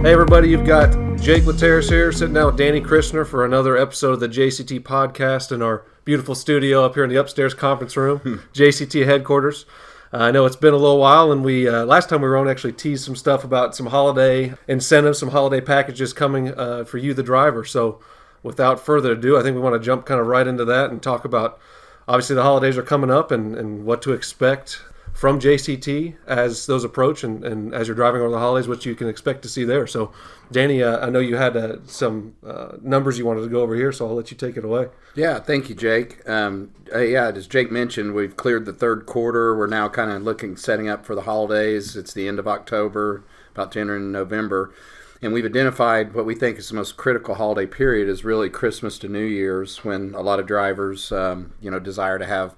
Hey everybody, you've got Jake Lliteras here, sitting down with Danny Christner for another episode of the JCT Podcast in our beautiful studio up here in the upstairs conference room, JCT headquarters. I know it's been a little while, and we last time we were on actually teased some stuff about some holiday incentives, some holiday packages coming for you, the driver. So without further ado, I think we want to jump kind of right into that and talk about, obviously the holidays are coming up and what to expect from JCT as those approach and as you're driving over the holidays, what you can expect to see there. So, Danny, I know you had some numbers you wanted to go over here, so I'll let you take it away. Yeah, thank you, Jake. As Jake mentioned, we've cleared the third quarter. We're now kind of setting up for the holidays. It's the end of October, about to enter in November. And we've identified what we think is the most critical holiday period is really Christmas to New Year's, when a lot of drivers, desire to have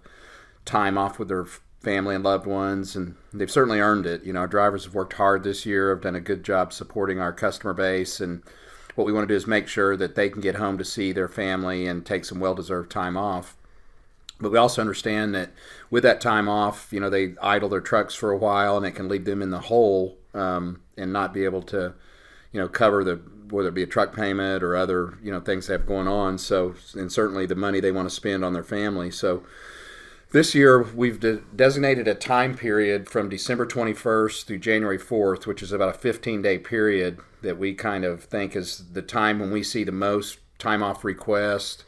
time off with their family and loved ones, and they've certainly earned it. You know, our drivers have worked hard this year, have done a good job supporting our customer base, and what we want to do is make sure that they can get home to see their family and take some well-deserved time off. But we also understand that with that time off, they idle their trucks for a while, and it can leave them in the hole and not be able to, cover whether it be a truck payment or other, things they have going on. So, and certainly the money they want to spend on their family. So this year, we've designated a time period from December 21st through January 4th, which is about a 15-day period that we kind of think is the time when we see the most time off requests.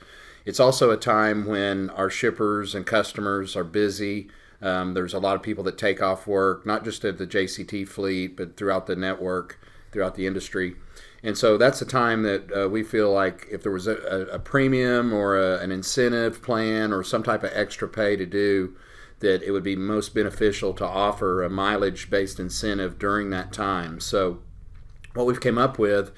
It's also a time when our shippers and customers are busy. There's a lot of people that take off work, not just at the JCT fleet, but throughout the network, throughout the industry. And so that's a time that we feel like if there was a premium or an incentive plan or some type of extra pay to do, that it would be most beneficial to offer a mileage-based incentive during that time. So what we've come up with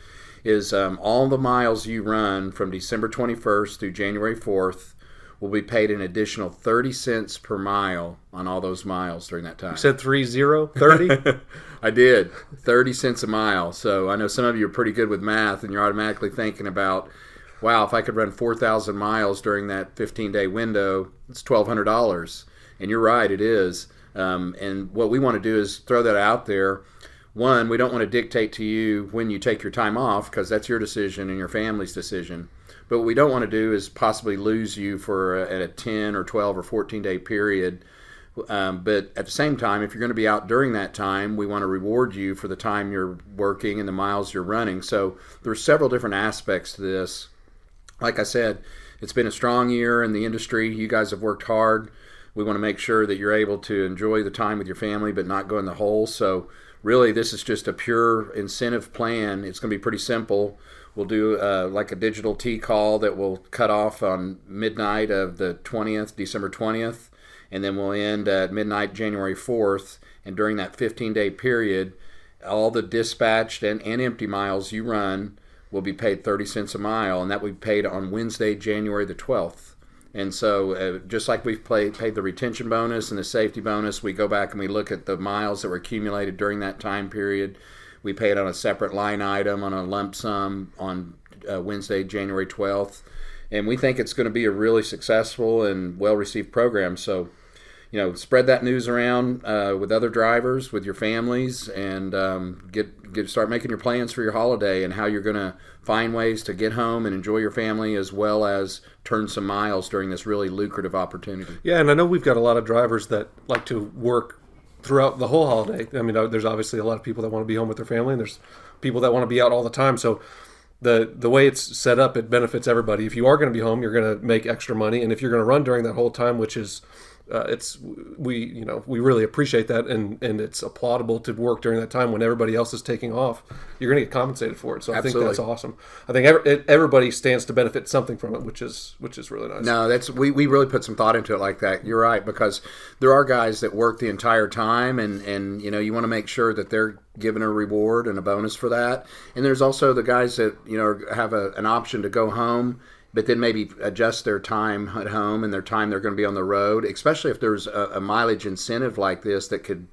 is all the miles you run from December 21st through January 4th will be paid an additional 30 cents per mile on all those miles during that time. You said 30? I did. 30 cents a mile. So I know some of you are pretty good with math, and you're automatically thinking about, wow, if I could run 4,000 miles during that 15-day window, it's $1,200. And you're right, it is. And what we want to do is throw that out there. One, we don't want to dictate to you when you take your time off, because that's your decision and your family's decision. But what we don't want to do is possibly lose you for a 10 or 12 or 14-day period. But at the same time, if you're going to be out during that time, we want to reward you for the time you're working and the miles you're running. So there's several different aspects to this. Like I said, it's been a strong year in the industry. You guys have worked hard. We want to make sure that you're able to enjoy the time with your family but not go in the hole. So really, this is just a pure incentive plan. It's going to be pretty simple. We'll do like a digital T-call that will cut off on midnight of the 20th, December 20th, and then we'll end at midnight, January 4th. And during that 15-day period, all the dispatched and empty miles you run will be paid 30 cents a mile, and that will be paid on Wednesday, January the 12th. And so just like we've paid the retention bonus and the safety bonus, we go back and we look at the miles that were accumulated during that time period. We pay it on a separate line item, on a lump sum on Wednesday, January 12th. And we think it's going to be a really successful and well-received program. So, spread that news around with other drivers, with your families, and start making your plans for your holiday and how you're going to find ways to get home and enjoy your family, as well as turn some miles during this really lucrative opportunity. Yeah, and I know we've got a lot of drivers that like to work throughout the whole holiday. I mean, there's obviously a lot of people that want to be home with their family, and there's people that want to be out all the time. So the way it's set up, it benefits everybody. If you are going to be home, you're going to make extra money, and if you're going to run during that whole time, which is we really appreciate that, and it's applaudable to work during that time when everybody else is taking off. You're going to get compensated for it. So Absolutely. I think that's awesome. I think everybody stands to benefit something from it, which is really nice. No, we really put some thought into it like that. You're right, because there are guys that work the entire time, and you want to make sure that they're given a reward and a bonus for that. And there's also the guys that have an option to go home, but then maybe adjust their time at home and their time they're going to be on the road, especially if there's a mileage incentive like this that could,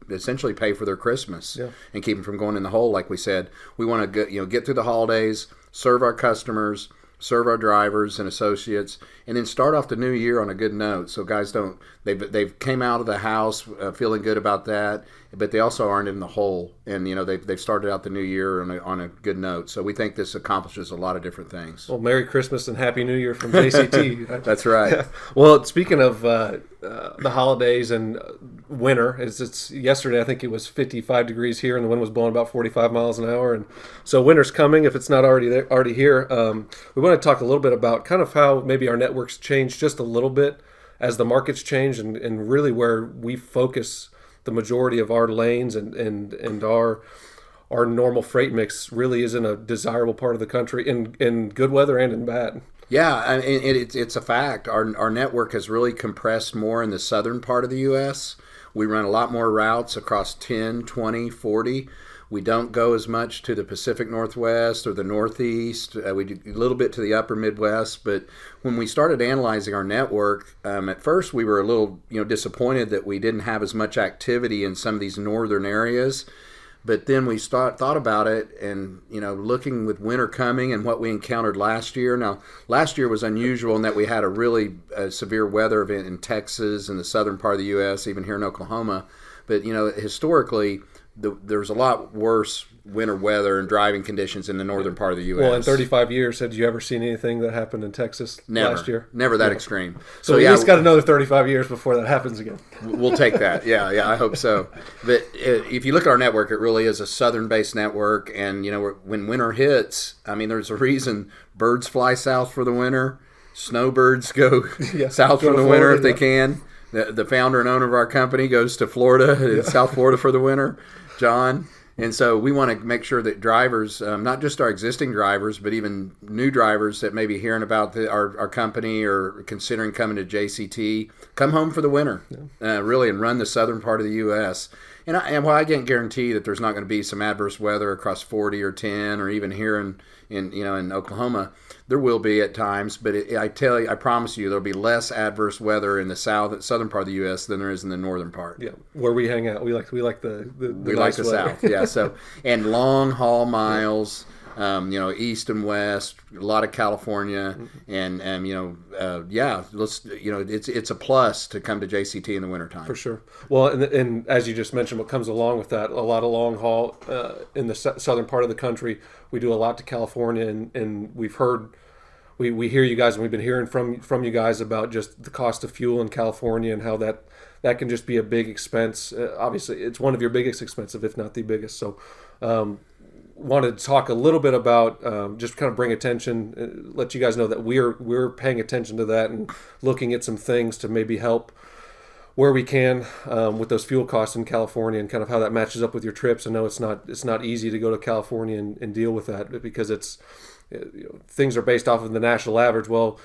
essentially pay for their Christmas and keep them from going in the hole. Like we said, we want to get through the holidays, serve our customers, serve our drivers and associates, and then start off the new year on a good note. So guys they've came out of the house feeling good about that, but they also aren't in the hole, and they've started out the new year on a good note. So we think this accomplishes a lot of different things. Well, Merry Christmas and Happy New Year from JCT. That's right. Yeah. Well, speaking of the holidays and winter, it's yesterday I think it was 55 degrees here, and the wind was blowing about 45 miles an hour, and so winter's coming if it's not already here. We want to talk a little bit about kind of how maybe our networks changed just a little bit as the markets change, and really where we focus the majority of our lanes and our normal freight mix really is in a desirable part of the country in good weather and in bad. Yeah, and it's a fact. Our network has really compressed more in the southern part of the U.S. We run a lot more routes across 10, 20, 40. We don't go as much to the Pacific Northwest or the Northeast. We do a little bit to the upper Midwest. But when we started analyzing our network, at first we were a little disappointed that we didn't have as much activity in some of these northern areas. But then we thought about it, and looking with winter coming and what we encountered last year. Now, last year was unusual in that we had a really severe weather event in Texas and the southern part of the U.S., even here in Oklahoma. But historically, there's a lot worse winter weather and driving conditions in the northern part of the U.S. Well, in 35 years, had you ever seen anything that happened in Texas last year? Never that extreme. So we at least got another 35 years before that happens again. We'll take that. Yeah, I hope so. But if you look at our network, it really is a southern-based network. And, when winter hits, there's a reason birds fly south for the winter. Snowbirds go south for the winter if they can. The founder and owner of our company goes to Florida, South Florida for the winter, John. And so we want to make sure that drivers, not just our existing drivers, but even new drivers that may be hearing about our company or considering coming to JCT, come home for the winter, really, and run the southern part of the U.S. And while I can't guarantee that there's not going to be some adverse weather across 40 or 10 or even here in Oklahoma, there will be at times. But I promise you, there'll be less adverse weather in the southern part of the U.S. than there is in the northern part. Yeah, where we hang out, we like the we nice like the weather. south. Yeah, so and long haul miles. East and west, a lot of California, and it's a plus to come to JCT in the wintertime. For sure. Well, and as you just mentioned, what comes along with that, a lot of long haul in the southern part of the country. We do a lot to California, and we've heard, we hear you guys, and we've been hearing from you guys about just the cost of fuel in California and how that can just be a big expense. Obviously, it's one of your biggest expenses, if not the biggest. So, wanted to talk a little bit about just kind of bring attention, let you guys know that we're paying attention to that and looking at some things to maybe help where we can with those fuel costs in California and kind of how that matches up with your trips. I know it's not easy to go to California and deal with that because things are based off of the national average. Well,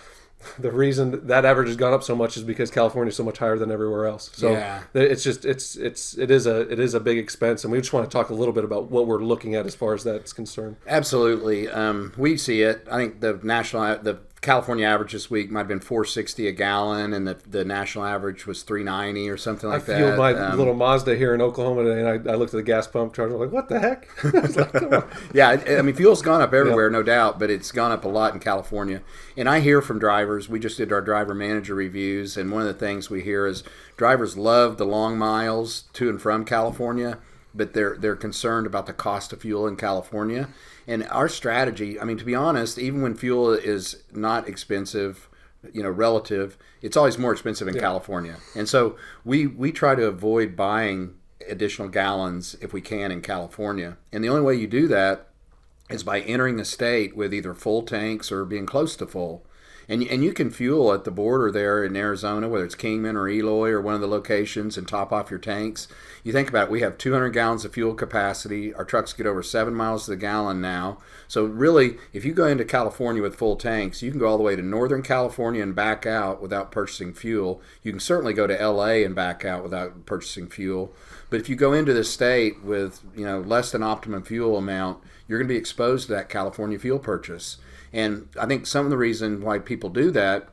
the reason that average has gone up so much is because California is so much higher than everywhere else. So it is a big expense, and we just want to talk a little bit about what we're looking at as far as that's concerned. Absolutely, we see it. I think the California average this week might have been $4.60 a gallon, and the national average was $3.90 or something like that. I fueled my little Mazda here in Oklahoma today, and I looked at the gas pump charge. I was like, "What the heck?" I was like, come on. Yeah, fuel's gone up everywhere, no doubt, but it's gone up a lot in California. And I hear from drivers. We just did our driver manager reviews, and one of the things we hear is drivers love the long miles to and from California, but they're concerned about the cost of fuel in California. And our strategy, to be honest, even when fuel is not expensive, relative, it's always more expensive in California. And so we try to avoid buying additional gallons if we can in California. And the only way you do that is by entering the state with either full tanks or being close to full. And you can fuel at the border there in Arizona, whether it's Kingman or Eloy or one of the locations, and top off your tanks. You think about it, we have 200 gallons of fuel capacity. Our trucks get over 7 miles to the gallon now. So really, if you go into California with full tanks, you can go all the way to Northern California and back out without purchasing fuel. You can certainly go to LA and back out without purchasing fuel. But if you go into the state with less than optimum fuel amount, you're going to be exposed to that California fuel purchase. And I think some of the reason why people do that,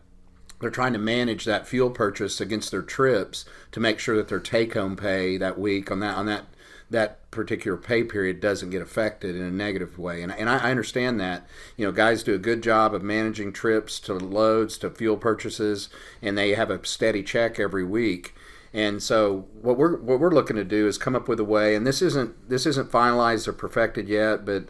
they're trying to manage that fuel purchase against their trips to make sure that their take-home pay that week on that that particular pay period doesn't get affected in a negative way. And I understand that. Guys do a good job of managing trips to loads, to fuel purchases, and they have a steady check every week. And so what we're looking to do is come up with a way, and this isn't finalized or perfected yet, but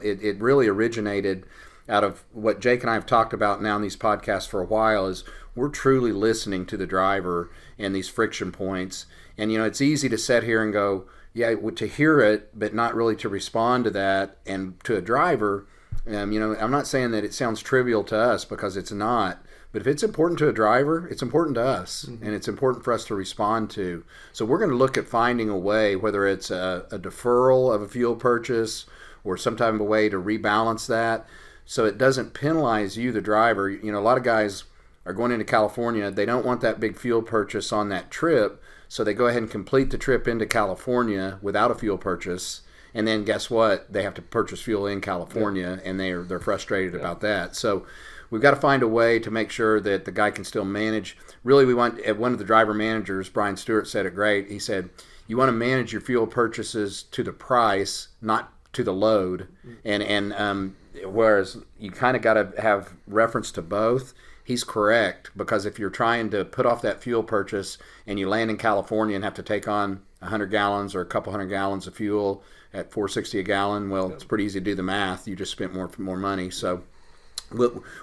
it really originated out of what Jake and I have talked about now in these podcasts for a while. Is we're truly listening to the driver and these friction points. And it's easy to sit here and go, yeah, to hear it, but not really to respond to that. And to a driver, I'm not saying that it sounds trivial to us, because it's not. But if it's important to a driver, it's important to us, and it's important for us to respond to. So we're going to look at finding a way, whether it's a deferral of a fuel purchase or some type of a way to rebalance that, so it doesn't penalize you, the driver. A lot of guys are going into California. They don't want that big fuel purchase on that trip, so they go ahead and complete the trip into California without a fuel purchase. And then guess what? They have to purchase fuel in California, and they're frustrated about that. So we've got to find a way to make sure that the guy can still manage. Really, we want, one of the driver managers, Brian Stewart, said it great. He said, you want to manage your fuel purchases to the price, not to the load. And whereas you kind of got to have reference to both. He's correct, because if you're trying to put off that fuel purchase and you land in California and have to take on 100 gallons or a couple hundred gallons of fuel at $4.60 a gallon, well, it's pretty easy to do the math. You just spent more money. So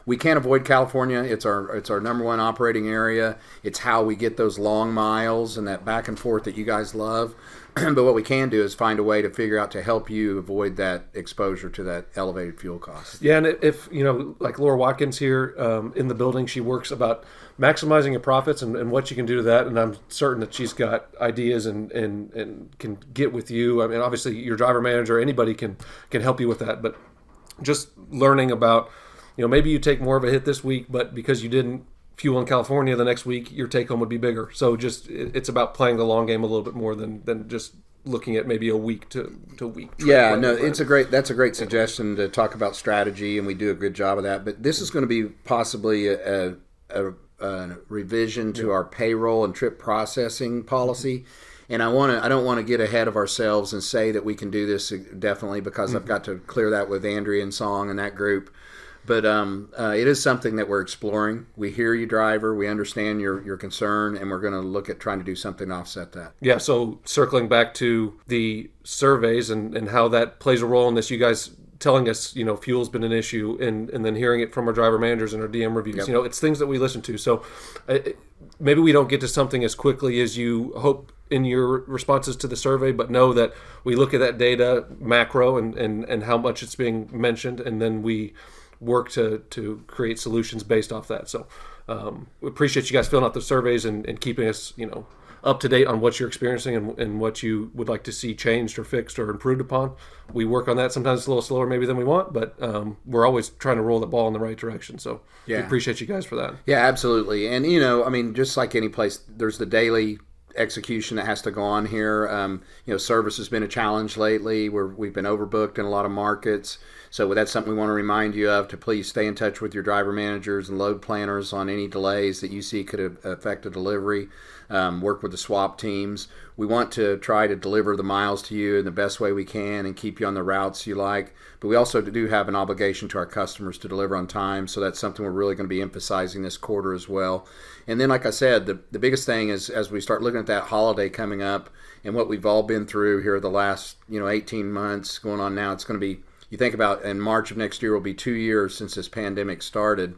we can't avoid California. It's our number one operating area. It's how we get those long miles and that back and forth that you guys love. But what we can do is find a way to figure out to help you avoid that exposure to that elevated fuel cost. Yeah, and if, like Laura Watkins here in the building, she works about maximizing your profits and what you can do to that. And I'm certain that she's got ideas and can get with you. I mean, obviously, your driver manager, anybody can help you with that. But just learning about, maybe you take more of a hit this week, but because you didn't fuel in California the next week, your take home would be bigger. So just it's about playing the long game a little bit more than just looking at maybe a week to week. Yeah, no, that's a great suggestion to talk about strategy, and we do a good job of that. But this is going to be possibly a revision to our payroll and trip processing policy. And I don't want to get ahead of ourselves and say that we can do this definitely, because I've got to clear that with Andrea and Song and that group. But it is something that we're exploring. We hear you, driver. We understand your concern, and we're going to look at trying to do something to offset that. Yeah, so circling back to the surveys and how that plays a role in this, you guys telling us, fuel's been an issue, and then hearing it from our driver managers and our DM reviews. Yep. It's things that we listen to. So maybe we don't get to something as quickly as you hope in your responses to the survey, but know that we look at that data macro and how much it's being mentioned, and then we work to create solutions based off that. So we appreciate you guys filling out the surveys and keeping us, up to date on what you're experiencing and what you would like to see changed or fixed or improved upon. We work on that. Sometimes it's a little slower maybe than we want, but we're always trying to roll the ball in the right direction. So we appreciate you guys for that. Yeah, absolutely. And, just like any place, there's the daily execution that has to go on here. Service has been a challenge lately. We've been overbooked in a lot of markets. So that's something we want to remind you of, to please stay in touch with your driver managers and load planners on any delays that you see could affect a delivery. Work with the swap teams. We want to try to deliver the miles to you in the best way we can and keep you on the routes you like. But we also do have an obligation to our customers to deliver on time. So that's something we're really going to be emphasizing this quarter as well. And then, like I said, the biggest thing is, as we start looking at that holiday coming up and what we've all been through here the last 18 months going on now, it's going to be, you think about, in March of next year will be 2 years since this pandemic started.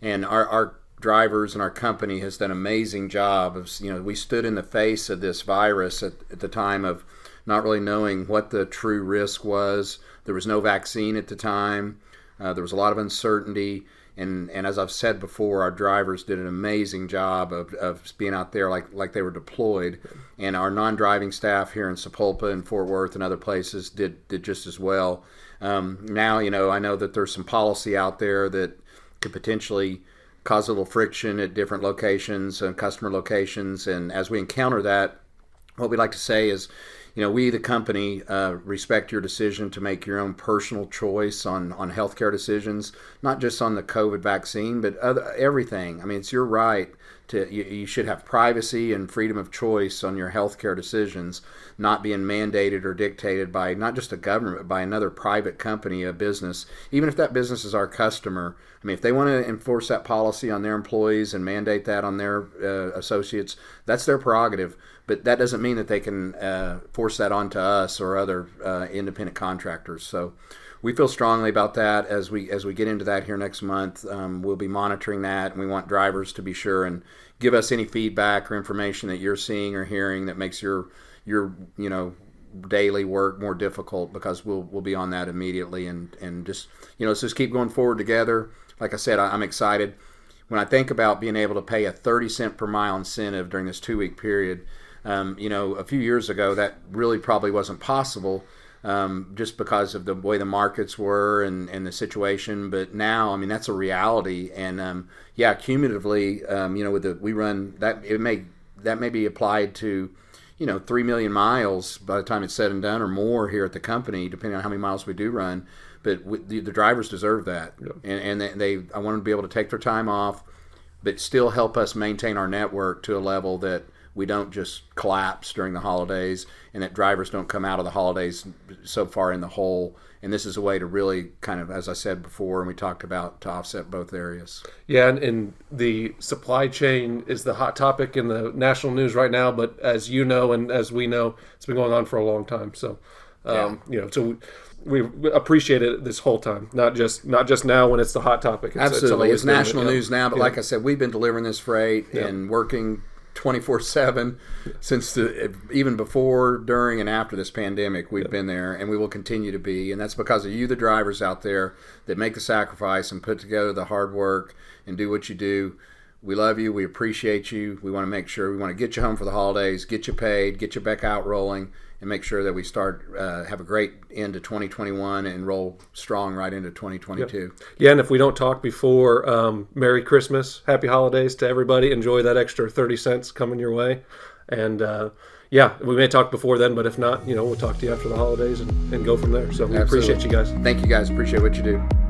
And our drivers and our company has done an amazing job of, we stood in the face of this virus at the time of not really knowing what the true risk was. There was no vaccine at the time. There was a lot of uncertainty. And as I've said before, our drivers did an amazing job of being out there like they were deployed. And our non-driving staff here in Sapulpa and Fort Worth and other places did just as well. Now, I know that there's some policy out there that could potentially cause a little friction at different locations and customer locations. And as we encounter that, what we like to say is, we, the company, respect your decision to make your own personal choice on healthcare decisions, not just on the COVID vaccine, but everything. I mean, it's your right You should have privacy and freedom of choice on your healthcare decisions, not being mandated or dictated by not just a government, but by another private company, a business. Even if that business is our customer, I mean, if they want to enforce that policy on their employees and mandate that on their associates, that's their prerogative. But that doesn't mean that they can force that onto us or other independent contractors. So we feel strongly about that as we get into that here next month. We'll be monitoring that, and we want drivers to be sure and give us any feedback or information that you're seeing or hearing that makes your daily work more difficult, because we'll be on that immediately, and just let's just keep going forward together. Like I said, I'm excited when I think about being able to pay a 30-cent per mile incentive during this 2-week period. A few years ago that really probably wasn't possible. Just because of the way the markets were and the situation. But now, I mean, that's a reality. And cumulatively, we run that, that may be applied to 3 million miles by the time it's said and done, or more here at the company, depending on how many miles we do run. But the drivers deserve that. Yep. And I want them to be able to take their time off, but still help us maintain our network to a level that we don't just collapse during the holidays, and that drivers don't come out of the holidays so far in the hole. And this is a way to really kind of, as I said before, and we talked about, to offset both areas. Yeah, and the supply chain is the hot topic in the national news right now. But as you know, and as we know, it's been going on for a long time. So, so we appreciate it this whole time, not just now when it's the hot topic. Absolutely, it's national news now. But like I said, we've been delivering this freight and working 24/7 since even before, during, and after this pandemic. We've been there, and we will continue to be, and that's because of you, the drivers out there that make the sacrifice and put together the hard work and do what you do. We love you. We appreciate you. We want to make sure, we want to get you home for the holidays, get you paid, get you back out rolling, and make sure that we start have a great end to 2021 and roll strong right into 2022. Yeah, and if we don't talk before, Merry Christmas, Happy Holidays to everybody. Enjoy that extra 30 cents coming your way. And we may talk before then, but if not, we'll talk to you after the holidays and go from there. So we appreciate you guys. Thank you guys. Appreciate what you do.